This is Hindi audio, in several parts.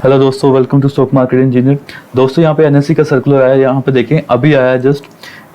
हेलो दोस्तों, welcome to stock market engineer. दोस्तों यहाँ पे एनएससी का सर्कुलर आया है, यहाँ पे देखें अभी आया है जस्ट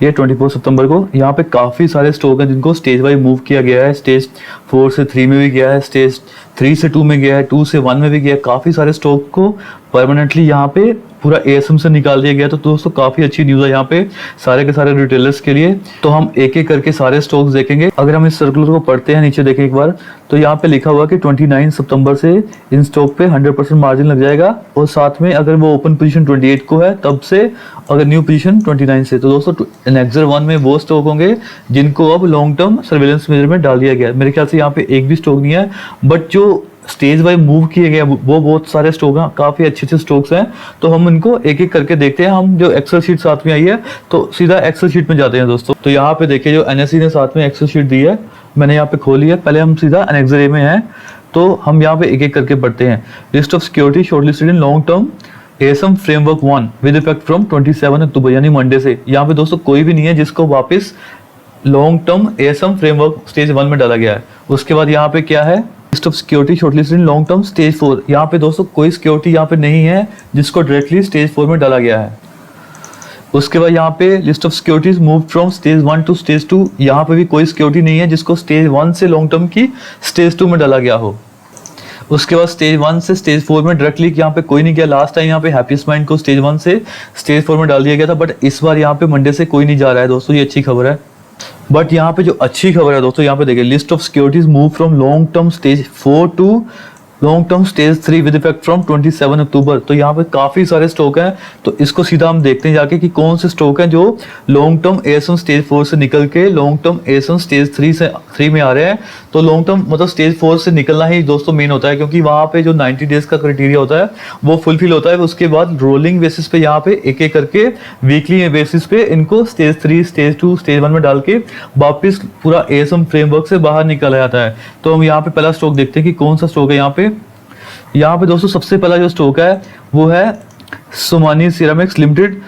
ये 24 सितंबर को। यहाँ पे काफ़ी सारे स्टॉक हैं जिनको स्टेज वाइज मूव किया गया है। स्टेज 4 से 3 में भी गया है, स्टेज 3 से 2 में गया है, 2 से 1 में भी गया है। काफ़ी सारे स्टॉक को परमानेंटली यहाँ पे पूरा एएसएम से निकाल दिया गया। तो दोस्तों काफ़ी अच्छी न्यूज़ है यहाँ पे सारे के सारे रिटेलर्स के लिए। तो हम एक एक करके सारे स्टॉक्स देखेंगे। अगर हम इस सर्कुलर को पढ़ते हैं, नीचे देखें एक बार, तो यहाँ पे लिखा हुआ कि 29 सितंबर से इन स्टॉक पे 100% मार्जिन लग जाएगा। और साथ में अगर वो ओपन पोजीशन 28 को है तब से, अगर न्यू पोजीशन 29 से, तो दोस्तों नेक्सर 1 में वो स्टॉक होंगे जिनको अब लॉन्ग टर्म सर्वेलेंस मेजर में डाल दिया गया। मेरे ख्याल से यहाँ पे एक भी स्टॉक नहीं है, बट जो स्टेज वाइज मूव किए गए वो बहुत सारे स्टॉक हैं, काफ़ी अच्छे स्टॉक्स हैं। तो हम इनको एक एक करके देखते हैं। हम जो एक्सेल शीट साथ में आई है तो सीधा एक्सेल शीट में जाते हैं दोस्तों। तो यहाँ पे देखिए जो एनएससी ने साथ में एक्सेल शीट दी है, मैंने यहाँ पे खोली है। पहले हम सीधा एनेक्सर ए में हैं, तो हम यहाँ पे एक एक करके पढ़ते हैं। List of security shortlisted in long term ASM framework 1 with effect from 27 अक्टूबर, यानी मंडे से। यहाँ पे दोस्तों कोई भी नहीं है जिसको वापस long term ASM framework stage 1 में डाला गया है। उसके बाद यहाँ पे क्या है, list of security shortlisted in long term stage 4। यहाँ पे दोस्तों कोई सिक्योरिटी यहाँ पे नहीं है जिसको डायरेक्टली स्टेज 4 में डाला गया है। उसके बाद यहाँ पे list of securities move from stage 1 to stage 2। यहाँ पे भी कोई सिक्योरिटी नहीं है जिसको स्टेज 1 से लॉन्ग टर्म की स्टेज 2 में डाला गया हो। उसके बाद स्टेज 1 से स्टेज 4 में डायरेक्टली यहाँ पे कोई नहीं गया। लास्ट टाइम यहाँ पे हैप्पीस्ट माइंड को स्टेज 1 से स्टेज 4 में डाल दिया गया था, बट इस बार यहाँ पे मंडे से कोई नहीं जा रहा है दोस्तों, ये अच्छी खबर है। बट यहाँ पे जो अच्छी खबर है दोस्तों, यहाँ पे देखिए list of securities move from long term stage 4 to long term stage 3 with effect from 27 October. तो यहाँ पे काफी सारे स्टॉक हैं, तो इसको सीधा हम देखते हैं जाके कि कौन से स्टॉक हैं जो लॉन्ग टर्म एएसएम स्टेज 4 से निकल के लॉन्ग टर्म एएसएम स्टेज 3 में आ रहे हैं। तो लॉन्ग टर्म मतलब स्टेज 4 से निकलना ही दोस्तों मेन होता है, क्योंकि वहाँ पे जो 90 डेज का क्राइटेरिया होता है वो फुलफिल होता है। उसके बाद रोलिंग बेसिस पे यहाँ पे एक एक करके वीकली बेसिस पे इनको स्टेज 3, स्टेज 2, स्टेज 1 में डाल के वापिस पूरा एएसएम फ्रेमवर्क से बाहर निकाला जाता है। तो हम यहाँ पे पहला स्टॉक देखते हैं कि कौन सा स्टॉक है। यहाँ पे दोस्तों सबसे पहला जो स्टॉक है वो है सोमानी सिरेमिक्स लिमिटेड।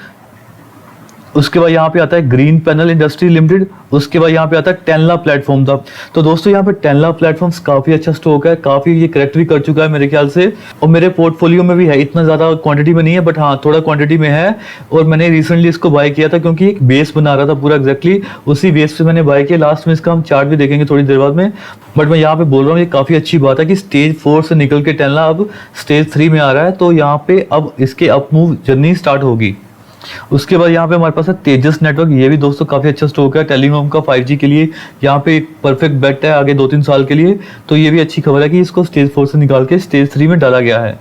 उसके बाद यहाँ पे आता है ग्रीन पैनल इंडस्ट्री लिमिटेड। उसके बाद यहाँ पे आता है टेनला प्लेटफॉर्म था। तो दोस्तों यहाँ पे टेनला प्लेटफॉर्म्स काफी अच्छा स्टॉक है, काफी ये करेक्ट भी कर चुका है मेरे ख्याल से, और मेरे पोर्टफोलियो में भी है। इतना ज्यादा क्वांटिटी में नहीं है, बट हाँ थोड़ा क्वांटिटी में है। और मैंने रिसेंटली इसको बाय किया था क्योंकि एक बेस बना रहा था पूरा, एग्जैक्टली उसी बेस पे मैंने बाय किया। लास्ट में इसका हम चार्ट भी देखेंगे थोड़ी देर बाद में। बट मैं यहाँ पे बोल रहा हूँ ये काफी अच्छी बात है कि स्टेज 4 से निकल के टेनला अब स्टेज 3 में आ रहा है। तो यहाँ पे अब इसके अप मूव जर्नी स्टार्ट होगी। उसके बाद यहाँ पे हमारे पास है तेजस नेटवर्क। ये भी दोस्तों काफी अच्छा स्टॉक है टेलीकॉम का 5G के लिए। यहाँ पे एक परफेक्ट बेट है आगे 2-3 साल के लिए। तो ये भी अच्छी खबर है कि इसको स्टेज 4 से निकाल के स्टेज 3 में डाला गया है।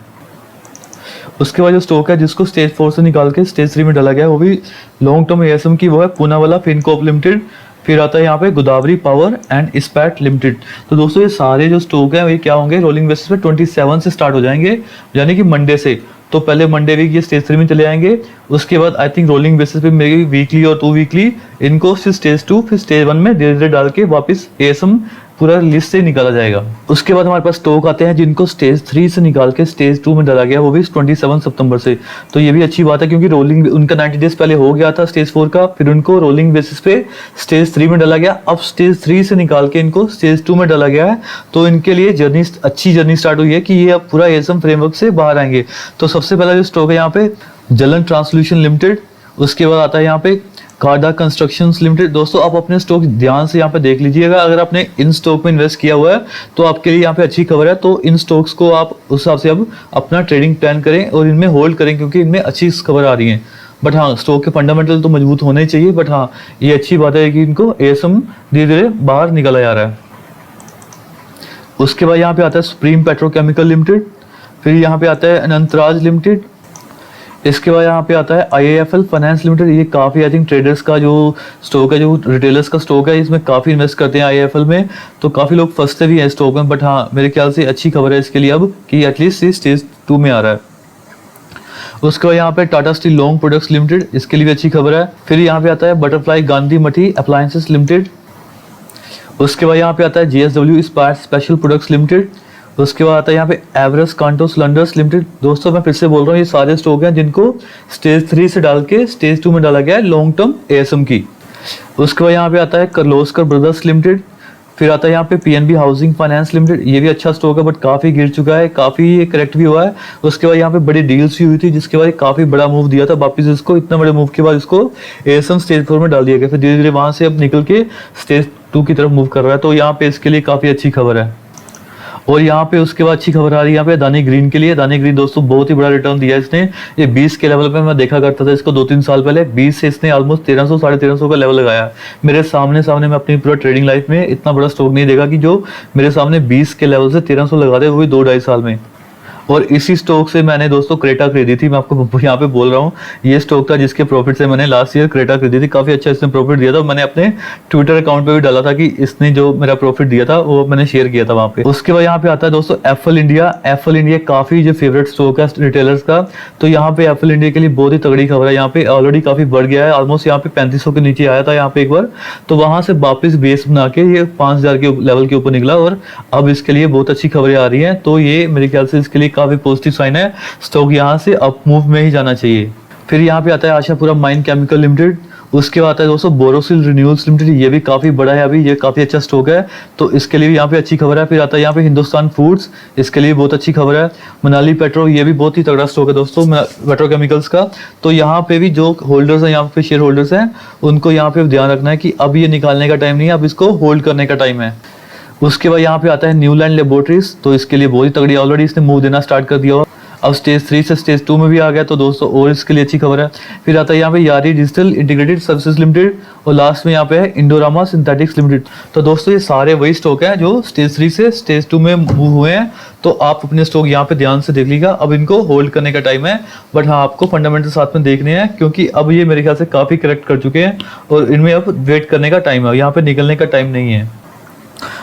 उसके बाद जो स्टॉक है जिसको स्टेज 4 से निकाल के स्टेज 3 में डाला गया है वो भी लॉन्ग टर्म एएसएम की, वो है पूनावाला फिनकॉर्प लिमिटेड। फिर आता है यहाँ पे गोदावरी पावर एंड इस्पैट लिमिटेड। तो दोस्तों ये सारे जो स्टॉक हैं ये क्या होंगे, रोलिंग बेसिस पे 27 से स्टार्ट हो जाएंगे, यानी कि मंडे से। तो पहले मंडे वीक ये स्टेज 3 में चले आएंगे। उसके बाद आई थिंक रोलिंग बेसिस पे मेरी वीकली और 2 वीकली इनको फिर स्टेज 2 फिर स्टेज 1 में धीरे धीरे डाल के वापस एएसएम पूरा लिस्ट से निकाला जाएगा। उसके बाद हमारे पास स्टॉक आते हैं जिनको स्टेज 3 से निकाल के स्टेज 2 में डाला गया, वो भी 27 सितंबर से। तो ये भी अच्छी बात है क्योंकि रोलिंग उनका 90 डेज पहले हो गया था स्टेज 4 का, फिर उनको रोलिंग बेसिस पे स्टेज 3 में डाला गया। अब स्टेज 3 से निकाल के इनको स्टेज 2 में डाला गया है। तो इनके लिए जर्नी अच्छी जर्नी स्टार्ट हुई है कि ये अब पूरा एएसएम फ्रेमवर्क से बाहर आएंगे। तो सबसे पहला जो स्टॉक है यहाँ पे जलन ट्रांसल्यूशन लिमिटेड। उसके बाद आता है यहाँ पे काडा कंस्ट्रक्शंस लिमिटेड। दोस्तों आप अपने स्टॉक ध्यान से यहाँ पे देख लीजिएगा। अगर आपने इन स्टॉक में इन्वेस्ट किया हुआ है तो आपके लिए यहाँ पे अच्छी खबर है। तो इन स्टॉक्स को आप उस हिसाब से अब अपना ट्रेडिंग प्लान करें और इनमें होल्ड करें, क्योंकि इनमें अच्छी खबर आ रही है। बट हाँ स्टॉक के फंडामेंटल तो मजबूत होने ही चाहिए। बट हाँ ये अच्छी बात है कि इनको एएसएम धीरे धीरे बाहर निकाला जा रहा है। उसके बाद यहाँ पे आता है सुप्रीम पेट्रोकेमिकल लिमिटेड। फिर यहाँ पे आता है अनंतराज लिमिटेड। इसके बाद यहाँ पे आता है IIFL फाइनेंस लिमिटेड। ये काफ़ी आई थिंक ट्रेडर्स का जो स्टॉक है, जो रिटेलर्स का स्टॉक है, इसमें काफ़ी इन्वेस्ट करते हैं IIFL में। तो काफ़ी लोग फंसते भी हैं स्टॉक में। बट हाँ मेरे ख्याल से अच्छी खबर है इसके लिए अब कि एटलीस्ट ये स्टेज 2 में आ रहा है। उसके बाद यहाँ पे Tata steel long products limited, इसके लिए भी अच्छी खबर है। फिर यहाँ पे आता है बटरफ्लाई गांधी मठी अप्लायंसेस लिमिटेड। उसके बाद यहाँ पे आता है JSW इस्पात स्पेशल प्रोडक्ट्स लिमिटेड। उसके बाद आता है यहाँ पे एवरेस्ट कांटो सिलेंडर्स लिमिटेड। दोस्तों मैं फिर से बोल रहा हूँ ये सारे स्टॉक हैं जिनको स्टेज 3 से डाल के स्टेज 2 में डाला गया है लॉन्ग टर्म एएसएम की। उसके बाद यहाँ पे आता है कर्लोस्कर ब्रदर्स लिमिटेड। फिर आता है यहाँ पे पीएनबी हाउसिंग फाइनेंस लिमिटेड, ये भी अच्छा स्टॉक है बट काफी गिर चुका है, काफी ये करेक्ट भी हुआ है। उसके बाद यहाँ पे बड़ी डील्स भी हुई थी जिसके बाद काफी बड़ा मूव दिया था वापिस इसको, इतना बड़े मूव के बाद इसको एएसएम स्टेज 4 में डाल दिया गया, फिर धीरे धीरे वहां से अब निकल के स्टेज 2 की तरफ मूव कर रहा है, तो यहाँ पे इसके लिए काफी अच्छी खबर है। और यहाँ पे उसके बाद अच्छी खबर आ रही है यहाँ पे अदानी ग्रीन के लिए। अदानी ग्रीन दोस्तों बहुत ही बड़ा रिटर्न दिया इसने, ये 20 के लेवल पे मैं देखा करता था इसको 2-3 साल पहले, 20 से इसने ऑलमोस्ट 1300 1350 का लेवल लगाया। मेरे सामने मैं अपनी पूरा ट्रेडिंग लाइफ में इतना बड़ा स्टॉक नहीं देखा कि जो मेरे सामने 20 के लेवल से 1300 लगा दे, वो भी 2-2.5 साल में। और इसी स्टॉक से मैंने दोस्तों क्रेटा खरीदी थी, मैं आपको यहाँ पे बोल रहा हूँ, ये स्टॉक था जिसके प्रॉफिट से मैंने लास्ट ईयर क्रेटा खरीदी थी, काफी अच्छा इसने प्रॉफिट दिया था। मैंने अपने ट्विटर अकाउंट पे भी डाला था कि इसने जो मेरा प्रॉफिट दिया था वो मैंने शेयर किया था वहाँ पे। उसके बाद यहाँ पे आता है दोस्तों एप्पल इंडिया। एप्पल इंडिया काफी जो फेवरेट स्टॉक है रिटेलर्स का, तो यहाँ पे एप्पल इंडिया के लिए बहुत ही तगड़ी खबर है। यहाँ पे ऑलरेडी काफी बढ़ गया है, ऑलमोस्ट यहाँ पे 3500 के नीचे आया था यहाँ पे एक बार, तो वहां से वापस बेस बना के ये 5000 के लेवल के ऊपर निकला और अब इसके लिए बहुत अच्छी खबरें आ रही है। तो ये मेरे ख्याल से इसके लिए काफी पॉजिटिव साइन है, स्टॉक यहाँ से अप मूव में ही जाना चाहिए। फिर यहाँ पे आता है आशापुरा माइन केमिकल लिमिटेड। उसके बाद आता है दोस्तों बोरोसिल रिन्यूअल्स लिमिटेड, ये भी काफी बड़ा है अभी, ये काफी अच्छा स्टॉक है, तो इसके लिए भी यहाँ पे अच्छी खबर है। फिर आता है यहाँ पे हिंदुस्तान फूड्स, इसके लिए बहुत अच्छी खबर है। मनाली पेट्रो, ये भी बहुत ही तगड़ा स्टॉक है दोस्तों पेट्रोकेमिकल्स का, तो यहाँ पे भी जो होल्डर्स हैं, यहाँ पे शेयर होल्डर्स हैं, उनको यहाँ पे ध्यान रखना है कि अब ये निकालने का टाइम नहीं है, अब इसको होल्ड करने का टाइम है। उसके बाद यहाँ पे आता है न्यूलैंड लेबोरेटरीज, तो इसके लिए बहुत ही तगड़ी, ऑलरेडी इसने मूव देना स्टार्ट कर दिया, अब स्टेज 3 से स्टेज 2 में भी आ गया, तो दोस्तों और इसके लिए अच्छी खबर है। फिर आता है यहाँ पे यारी डिजिटल इंटीग्रेटेड सर्विसेज लिमिटेड, और लास्ट में यहाँ पे है इंडोरामा सिंथेटिक्स लिमिटेड। तो दोस्तों ये सारे वही स्टॉक हैं जो स्टेज 3 से स्टेज 2 में मूव हुए हैं, तो आप अपने स्टॉक यहाँ पे ध्यान से देख लीजिएगा। अब इनको होल्ड करने का टाइम है, बट हाँ आपको फंडामेंटल साथ में देखने हैं, क्योंकि अब ये मेरे ख्याल से काफी करेक्ट कर चुके हैं और इनमें अब वेट करने का टाइम है, यहाँ पे निकलने का टाइम नहीं है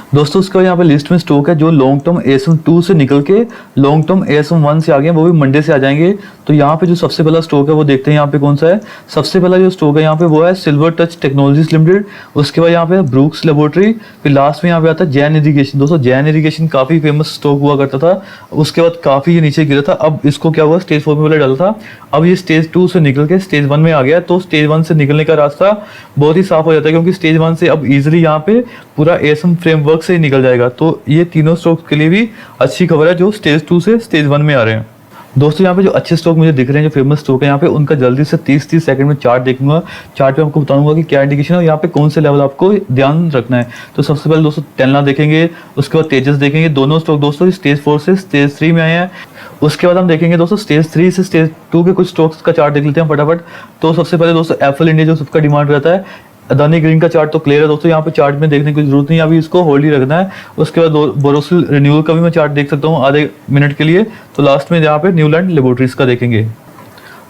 दोस्तों। उसके बाद यहाँ पे लिस्ट में स्टॉक है जो लॉन्ग टर्म ASM 2 से निकल के लॉन्ग टर्म ASM 1 से आ गए हैं, वो भी मंडे से आ जाएंगे। तो यहाँ पे जो सबसे पहला स्टॉक है वो देखते हैं यहाँ पे कौन सा है। सबसे पहला जो स्टॉक है यहाँ पे वो है सिल्वर टच टेक्नोलॉजीज लिमिटेड, उसके बाद यहाँ पे ब्रूक्स लेबोरेटरी, फिर लास्ट में यहाँ पे आता है जैन इरिगेशन। दोस्तों जैन इरिगेशन काफी फेमस स्टॉक हुआ करता था, उसके बाद काफी ये नीचे गिरा था, अब इसको क्या हुआ स्टेज 4 में पहले डाला था, अब ये स्टेज 2 से निकल के स्टेज 1 में आ गया। तो स्टेज 1 से निकलने का रास्ता बहुत ही साफ हो जाता है, क्योंकि स्टेज 1 से अब इजिली यहाँ पे पूरा ASM फ्रेमवर्क से ही निकल जाएगा। तो ये तीनों स्टॉक के लिए भी अच्छी खबर है जो स्टेज 2 से स्टेज 1 में आ रहे हैं। दोस्तों यहाँ पे जो अच्छे स्टॉक मुझे दिख रहे हैं, जो फेमस स्टॉक है यहाँ पे, उनका जल्दी से 30-30 सेकंड में चार्ट देखूंगा, चार्ट पे आपको बताऊंगा कि क्या इंडिकेशन है और यहाँ पे कौन से लेवल आपको ध्यान रखना है। तो सबसे पहले दोस्तों टेल्ना देखेंगे, उसके बाद तेजस देखेंगे, दोनों स्टॉक दोस्तों स्टेज 4 से स्टेज 3 में आए हैं। उसके बाद हम देखेंगे दोस्तों स्टेज 3 से स्टेज 2 के कुछ स्टॉक्स का चार्ट देख लेते हैं फटाफट। तो सबसे पहले दोस्तों एप्पल इंडिया जो सबका डिमांड रहता है, अदानी ग्रीन का चार्ट तो क्लियर है दोस्तों, यहाँ पे चार्ट में देखने की जरूरत नहीं है, अभी इसको होल्ड ही रखना है। उसके बाद बोरोसिल रिन्यूअल का भी मैं चार्ट देख सकता हूँ आधे मिनट के लिए। तो लास्ट में यहाँ पे न्यूलैंड लेबोरेटरीज का देखेंगे।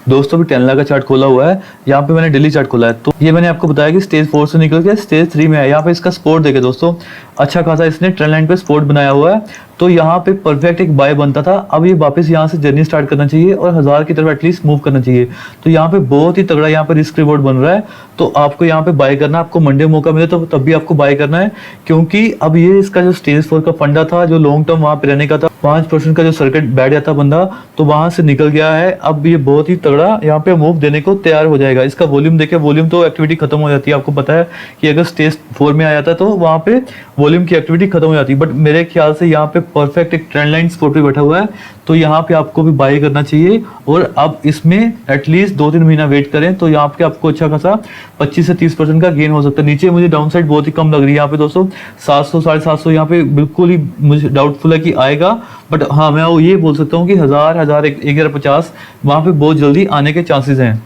दोस्तों भी टेल्ला का चार्ट खोला हुआ है, यहाँ पे मैंने डेली चार्ट खोला है। तो ये मैंने आपको बताया कि स्टेज 4 से निकल के स्टेज 3 में है। यहाँ पे इसका सपोर्ट देखे दोस्तों, अच्छा खासा इसने ट्रेंड लाइन पे सपोर्ट बनाया हुआ है, तो यहाँ पे परफेक्ट एक बाय बनता था। अब ये वापस यहाँ से जर्नी स्टार्ट करना चाहिए और 1000 की तरफ एटलीस्ट मूव करना चाहिए। तो यहाँ पे बहुत ही तगड़ा यहाँ पे रिस्क रिवॉर्ड बन रहा है, तो आपको यहाँ पे बाय करना, आपको मंडे मौका मिले तो तब भी आपको बाय करना है, क्योंकि अब ये इसका जो स्टेज 4 का फंडा था, जो लॉन्ग टर्म वहां पे रहने का था, 5% का जो सर्किट बैठ जाता बंदा, तो वहां से निकल गया है। अब ये बहुत ही तगड़ा यहाँ पे मूव देने को तैयार हो जाएगा। इसका वॉल्यूम देखे, वॉल्यूम तो एक्टिविटी खत्म हो जाती है, आपको पता है कि अगर स्टेज 4 में आ जाता है तो वहां पे वॉल्यूम की एक्टिविटी खत्म हो जाती है, बट मेरे ख्याल से यहाँ पे परफेक्ट एक ट्रेंड लाइन सपोर्ट पे बैठा हुआ है, तो यहाँ पे आपको भी बाय करना चाहिए। और अब इसमें एटलीस्ट 2-3 महीना वेट करें, तो यहाँ पे आपको अच्छा खासा 25 से 30% का गेन हो सकता है। नीचे मुझे डाउन साइड बहुत ही कम लग रही है यहाँ पे दोस्तों, 700 750 यहाँ पे बिल्कुल ही मुझे डाउटफुल है कि आएगा, बट हाँ मैं वो ये बोल सकता हूँ कि 1000-1150 वहाँ पे बहुत जल्दी आने के चांसेस हैं।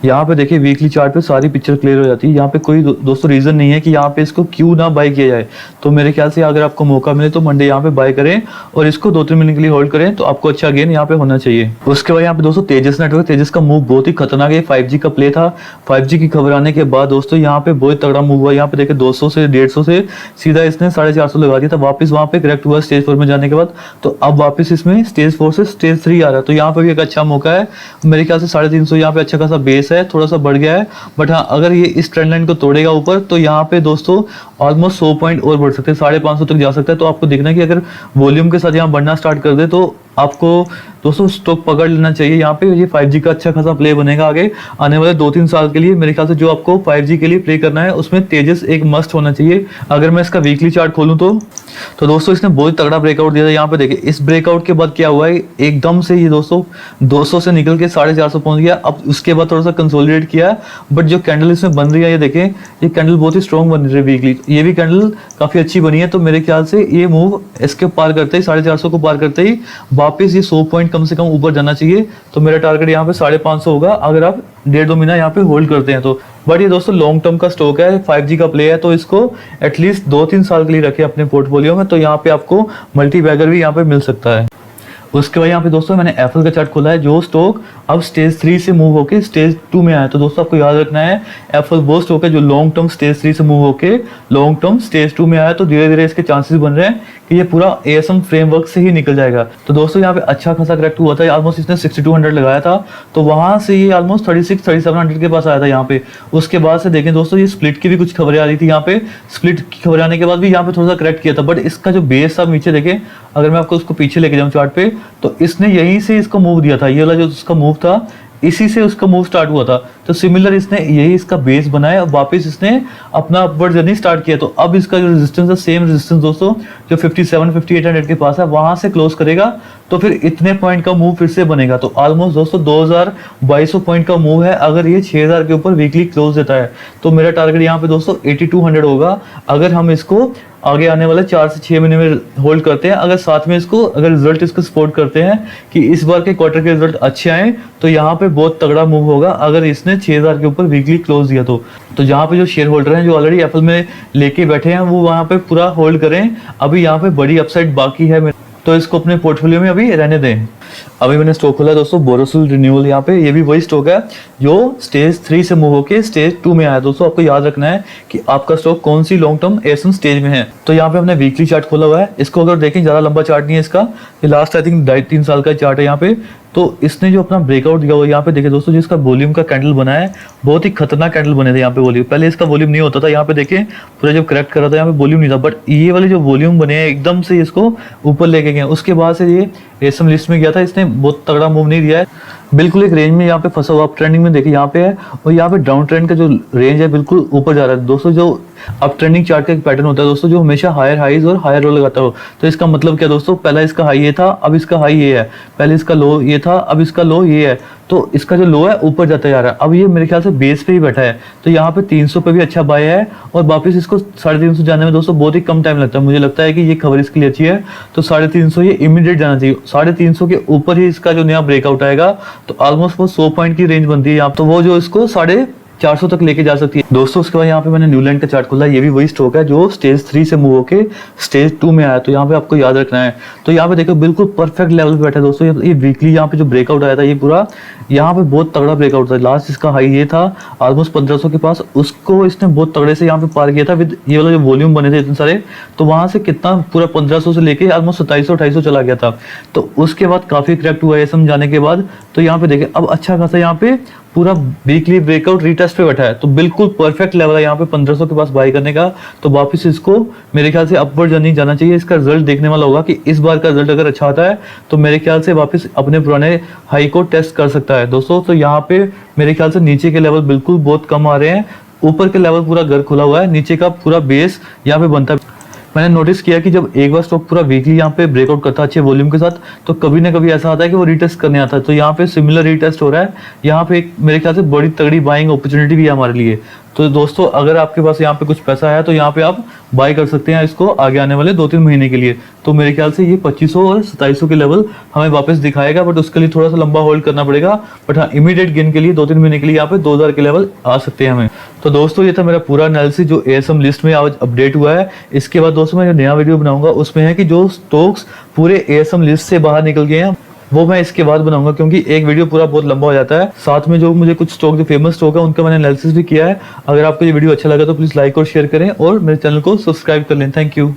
यहाँ पे देखिए वीकली चार्ट पे सारी पिक्चर क्लियर हो जाती है। यहाँ पे कोई दोस्तों रीजन नहीं है कि यहाँ पे इसको क्यों ना बाय किया जाए। तो मेरे ख्याल से अगर आपको मौका मिले तो मंडे यहाँ पे बाय करें और इसको 2-3 महीने के लिए होल्ड करें, तो आपको अच्छा गेन यहाँ पे होना चाहिए। उसके बाद यहाँ पे दोस्तों तेजस नेटवर्क, तेजस का मूव बहुत ही खतरनाक है, 5G का प्ले था। 5G की खबर आने के बाद दोस्तों यहाँ पे बहुत तगड़ा मूव हुआ। यहाँ पे देखिए 200 से 150 से सीधा इसने 450 लगा दिया था, वापस वहाँ पे करेक्ट हुआ स्टेज 4 में जाने के बाद। तो अब वापस इसमें स्टेज 4 से स्टेज 3 आ रहा है, तो यहाँ पे भी एक अच्छा मौका है। मेरे ख्याल से 350 यहाँ पे अच्छा खासा बेस है, थोड़ा सा बढ़ गया है, बट हाँ अगर ये इस ट्रेंड लाइन को तोड़ेगा ऊपर, तो यहाँ पे दोस्तों ऑलमोस्ट 100 पॉइंट और बढ़ सकते हैं, 550 तक जा सकता है। तो आपको देखना है कि अगर वॉल्यूम के साथ यहाँ बढ़ना स्टार्ट कर दे तो आपको दोस्तों स्टॉक पकड़ लेना चाहिए यहाँ पे। ये 5G का अच्छा खासा प्ले बनेगा आगे आने वाले 2-3 साल के लिए। मेरे ख्याल से जो आपको 5G के लिए प्ले करना है उसमें तेजस एक मस्ट होना चाहिए। अगर मैं इसका वीकली चार्ट खोलूँ तो दोस्तों इसने बहुत तगड़ा ब्रेकआउट दिया था। यहाँ पे देखिए इस ब्रेकआउट के बाद क्या हुआ है, एकदम से ये दोस्तों 200 से निकल के 450 पहुंच गया। अब उसके बाद थोड़ा सा कंसोलिडेट किया, बट जो कैंडल इसमें बन रही है ये देखें, ये कैंडल बहुत ही स्ट्रॉन्ग बन रही है वीकली। ये भी कैंडल काफी अच्छी बनी है। तो मेरे ख्याल से ये मूव इसके पार करते ही 450 को पार करते ही वापस ये 100 पॉइंट कम से कम ऊपर जाना चाहिए। तो मेरा टारगेट यहाँ पे 550 होगा अगर आप 1.5-2 महीना यहाँ पे होल्ड करते हैं तो। बट ये दोस्तों लॉन्ग टर्म का स्टॉक है, 5G का प्ले है, तो इसको एटलीस्ट 2-3 साल के लिए रखें अपने पोर्टफोलियो में। तो यहाँ पे आपको मल्टी बैगर भी यहाँ पे मिल सकता है। उसके बाद यहाँ पे दोस्तों मैंने एप्पल का चार्ट खोला है, जो स्टॉक अब स्टेज 3 से मूव होके स्टेज 2 में आया। तो दोस्तों आपको याद रखना है, एप्पल वो स्टॉक है जो लॉन्ग टर्म स्टेज 3 से मूव होके लॉन्ग टर्म स्टेज 2 में आया। तो धीरे धीरे इसके चांसेस बन रहे हैं कि ये पूरा ASM फ्रेमवर्क से ही निकल जाएगा। तो दोस्तों यहाँ पे अच्छा खासा करेक्ट हुआ था, ऑलमोस्ट इसने 6200 लगाया था, तो वहां से ये ऑलमोस्ट 36-3700 के पास आया था यहाँ पे। उसके बाद से देखें दोस्तों, ये स्प्लिट की भी कुछ खबरें आ रही थी यहाँ पे। स्प्लिट की खबरें आने के बाद भी यहाँ पे थोड़ा सा करेक्ट किया था, बट इसका जो बेस था नीचे देखें, अगर मैं आपको उसको पीछे लेके जाऊँ चार्ट पे, तो इसने यहीं से इसको मूव दिया था। ये वाला जो उसका मूव था, इसी से उसका मूव स्टार्ट हुआ था। तो सिमिलर इसने यही इसका बेस बनाया और वापस इसने अपना अपवर्ड जर्नी स्टार्ट किया। तो अब इसका जो रेजिस्टेंस है, सेम रेजिस्टेंस दोस्तों जो 57-5800 के पास है, वहां से क्लोज करेगा तो फिर इतने पॉइंट का मूव फिर से बनेगा। तो ऑलमोस्ट दोस्तों 2200 पॉइंट का मूव है अगर ये 6000 के ऊपर वीकली क्लोज देता है। तो मेरा टारगेट यहाँ पे दोस्तों 8200 होगा अगर हम इसको आगे आने वाले 4 से 6 महीने में होल्ड करते हैं। अगर साथ में इसको अगर रिजल्ट इसको सपोर्ट करते हैं कि इस बार के क्वार्टर के रिजल्ट अच्छे आए, तो यहाँ पे बहुत तगड़ा मूव होगा अगर इसने 6000 के ऊपर वीकली क्लोज दिया तो जहाँ पे जो शेयर होल्डर हैं जो ऑलरेडी एप्पल में लेके बैठे हैं, वो वहाँ पे पूरा होल्ड करें। अभी यहाँ पे बड़ी अपसाइड बाकी है, तो इसको अपने पोर्टफोलियो में अभी रहने दें। अभी मैंने स्टॉक खोला दोस्तों बोरोसिल रिन्यूअल। यहाँ पे ये भी वही स्टॉक है जो स्टेज 3 से मूव होके स्टेज 2 में आया। दोस्तों आपको याद रखना है कि आपका स्टॉक कौन सी लॉन्ग टर्म ASM स्टेज में है। तो यहाँ पे हमने वीकली चार्ट खोला हुआ है। इसको अगर देखें, ज्यादा लंबा चार्ट नहीं है इसका, ये लास्ट आई थिंक 2.5-3 साल का चार्ट है यहाँ पे। तो इसने जो अपना ब्रेकआउट दिया हुआ यहाँ पे देखिए दोस्तों, जिसका वॉल्यूम का कैंडल बना है, बहुत ही खतरनाक कैंडल बने थे यहाँ पे वॉल्यूम। पहले इसका वॉल्यूम नहीं होता था, यहाँ पे देखें पूरा जब करेक्ट कर रहा था यहाँ पे वॉल्यूम नहीं था, बट ये वाले जो वॉल्यूम बने हैं एकदम से इसको ऊपर लेके गए। उसके बाद से ये ASM लिस्ट में गया था, इसने बहुत तगड़ा मूव नहीं दिया है, बिल्कुल एक रेंज में यहाँ पे फंसा हुआ। अप ट्रेंडिंग में देखिए यहाँ पे है, और यहाँ पे डाउन ट्रेंड का जो रेंज है बिल्कुल ऊपर जा रहा है। दोस्तों जो अप ट्रेंडिंग चार्ट का एक पैटर्न होता है दोस्तों, जो हमेशा हायर हाईज और हायर लो लगाता हो। तो इसका मतलब क्या दोस्तों, पहला इसका हाई ये था, अब इसका हाई ये है, पहले इसका लो ये था, अब इसका लो ये है। तो इसका जो लो है ऊपर जाता जा रहा है। अब ये मेरे ख्याल से बेस पे ही बैठा है, तो यहाँ पे 300 पे भी अच्छा बाय है, और वापस इसको 350 जाने में दोस्तों बहुत ही कम टाइम लगता है। मुझे लगता है कि ये खबर इसके लिए अच्छी है, तो 350 ये इमीडिएट जाना चाहिए। 350 के ऊपर ही इसका जो नया ब्रेकआउट आएगा तो ऑलमोस्ट वो 100 पॉइंट की रेंज बनती है यहाँ, तो वो जो इसको 450 तक लेके जा सकती है। दोस्तों उसके बाद यहाँ पे मैंने न्यूलैंड का चार्ट खोला है। ये भी वही स्टॉक है जो स्टेज 3 से मूव होके स्टेज 2 में आया। तो यहाँ पे आपको याद रखना है, तो यहाँ पे देखो बिल्कुल परफेक्ट लेवल पे बैठा है दोस्तों। ये वीकली यहाँ पे जो ब्रेकआउट आया था, ये पूरा यहाँ पे बहुत तगड़ा ब्रेकआउट था। लास्ट इसका हाई ये था ऑलमोस्ट 1500 के पास, उसको इसने बहुत तगड़े से यहाँ पे पार किया था विद ये वाला जो वॉल्यूम बने थे इतने सारे। तो वहां से कितना पूरा 1500 से लेके ऑलमोस्ट 2700-2800 चला गया था। तो उसके बाद काफी करेक्ट हुआ ASM जाने के बाद। तो यहाँ पे देखें अब अच्छा खासा यहाँ पे पूरा वीकली ब्रेकआउट रीटेस्ट पे बैठा है, तो बिल्कुल परफेक्ट लेवल है यहाँ पे 1500 के पास बाय करने का। तो वापस इसको मेरे ख्याल से अपवर्ड जर्नी जाना चाहिए। इसका रिजल्ट देखने वाला होगा कि इस बार का रिजल्ट अगर अच्छा आता है तो मेरे ख्याल से वापस अपने पुराने हाई को टेस्ट कर सकता है दोस्तों। तो यहाँ पे मेरे ख्याल से नीचे के लेवल बिल्कुल बहुत कम आ रहे हैं, ऊपर के लेवल पूरा घर खुला हुआ है, नीचे का पूरा बेस यहाँ पे बनता है। मैंने नोटिस किया कि जब एक बार स्टॉक पूरा वीकली यहाँ पे ब्रेकआउट करता है अच्छे वॉल्यूम के साथ, तो कभी ना कभी ऐसा आता है कि वो रीटेस्ट करने आता है। तो यहाँ पे सिमिलर रीटेस्ट हो रहा है, यहाँ पे एक मेरे ख्याल से बड़ी तगड़ी बाइंग अपॉर्चुनिटी भी है हमारे लिए। तो दोस्तों अगर आपके पास यहाँ पे कुछ पैसा है तो यहाँ पे आप बाय कर सकते हैं इसको आगे आने वाले 2-3 महीने के लिए। तो मेरे ख्याल से ये 2500 और 2700 के लेवल हमें वापस दिखाएगा, बट उसके लिए थोड़ा सा लंबा होल्ड करना पड़ेगा। बट हाँ, इमीडिएट गेन के लिए 2-3 महीने के लिए यहाँ पे 2000 के लेवल आ सकते हैं हमें। तो दोस्तों ये था मेरा पूरा एनालिसिस जो ASM लिस्ट में आज अपडेट हुआ है। इसके बाद दोस्तों मैं जो नया वीडियो बनाऊंगा उसमें है कि जो स्टॉक्स पूरे ASM लिस्ट से बाहर निकल गए हैं वो मैं इसके बाद बनाऊंगा, क्योंकि एक वीडियो पूरा बहुत लंबा हो जाता है। साथ में जो मुझे कुछ स्टॉक जो फेमस स्टॉक है उनका मैंने एनालिसिस भी किया है। अगर आपको ये वीडियो अच्छा लगा तो प्लीज लाइक और शेयर करें और मेरे चैनल को सब्सक्राइब कर लें। Thank you.